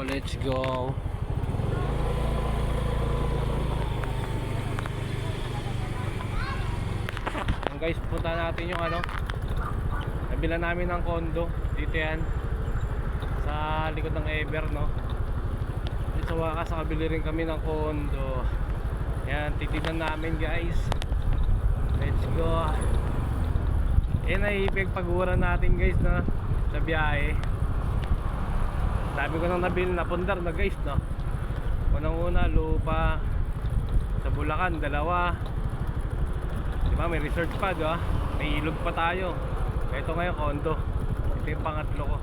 let's go. Guys, punta natin yung nabila namin ng condo dito yan sa likod ng Ever, no? Sa wakas nakabili rin kami ng condo. Yan, titignan namin guys. Let's go. Naipagpagura natin guys, no? Sa biyahe. Sabi ko nang nabili na pundar na guys, no? Unang-una lupa sa Bulacan, 2. Diba, may research pa, diba? May ilog pa tayo. Ito ngayon, condo. Ito yung pangatlo ko.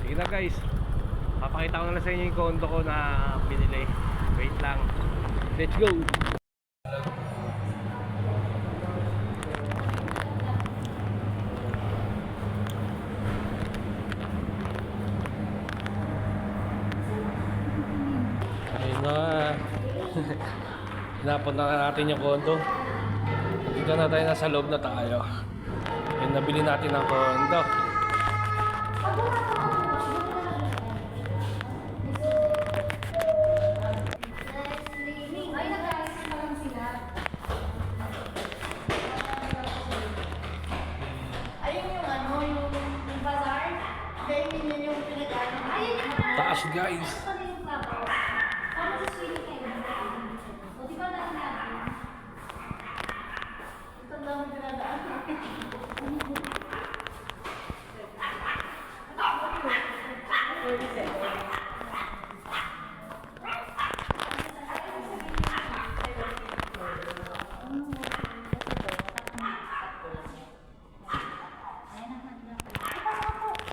Sige na guys, papakita ko na lang sa inyo yung condo ko na binili. Wait lang. Let's go! Napunta na natin yung condo. Dito na tayo, nasa loob na tayo. Yung nabili natin ang condo. Taas guys.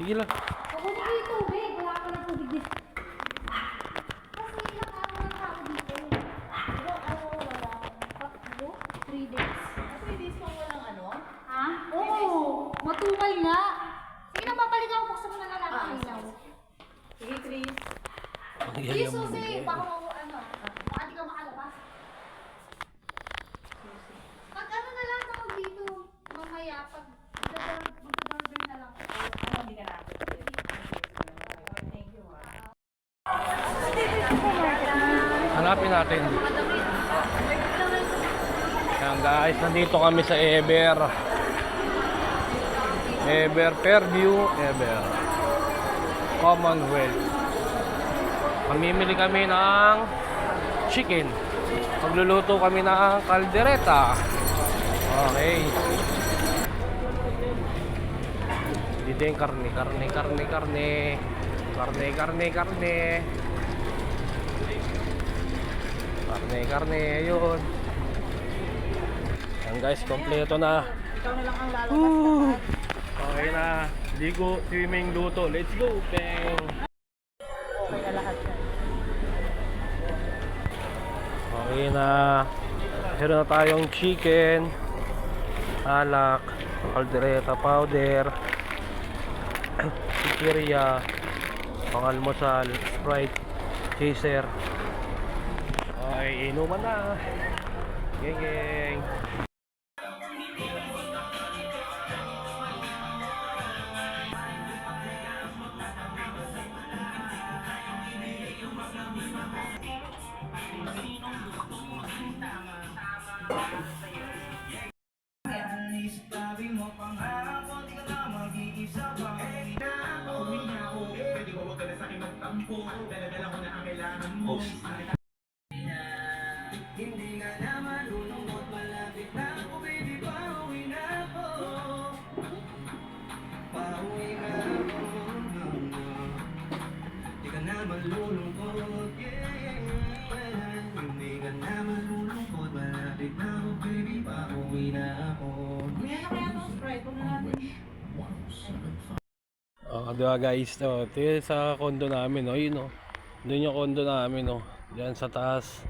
Sige lang. Ako na kayo tubig. Wala ka ng tubig dito. Kasi ilang araw ng tao dito. Pero wala. 3 days. 3 days pang walang Ha? Oo. Matumal nga. Sige na, babalik ako. Buksan mo na lang natin ang ilaw. Sige, Chris. Sige, Susi. Baka baka di ka makalabas. Pag na lang ako dito. Mamaya, pag magdadorder na lang. Hindi ka na. Thank you, Hanapin natin. Ayan guys, nandito kami sa Ever. Ever Fairview, Ever Commonwealth. Mamimili kami ng chicken. Magluluto kami ng kaldereta. Okay. Dito yung karne. Karne, ayun. Ayan guys, kompleto na. Ikaw na lang ang lalabas. Okay na. Ligo, swimming, luto. Let's go, peng! Okay na lahat yan. Okay na. Meron na tayong chicken, alak, kaldereta powder, chichirya, pangalmusal, Sprite, chaser. Okay, inuman na. Geng. Hindi ka na malulungkot, malapit na ako, baby, pauwi na ako. Pauwi na ako. Hindi ka na malulungkot, yeah. Hindi ka na malulungkot, malapit na ako, baby, pauwi na ako. Ngayon kaya itong Sprite. Huwag na natin. Diba guys, ito yung sa condo namin, yun doon yung condo namin, diyan sa taas.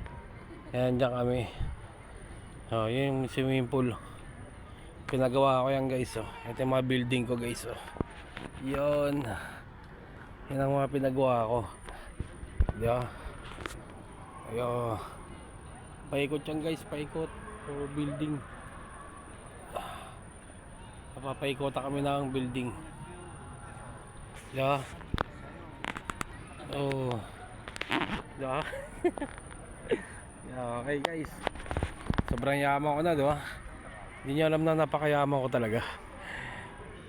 Ayan, diyan kami. Yun yung swimming pool. Pinagawa ko yan guys, ito yung mga building ko guys, yun ang mga pinagawa ko, diba? Ayun, paikot yan guys, paikot building. papaikota kami ng building. Yeah. Oh. Yeah. Yeah, okay guys. Sobrang yaman ko na, di ba? Hindi nyo alam na napakayaman ko talaga.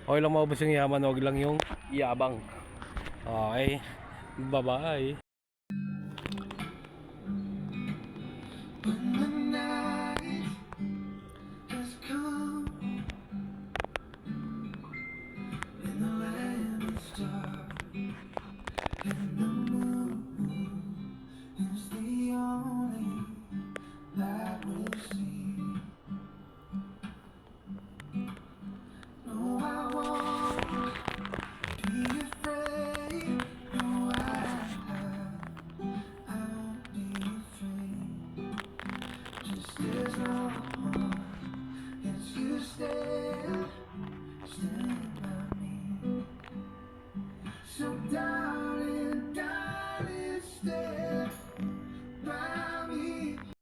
Okay lang maubos yung yaman, huwag lang yung yabang. Okay. Bye-bye. When the night has come and the land is dark and the moon is the only light we'll see. No, I won't be afraid. No, I won't be afraid. Just as long as you stay.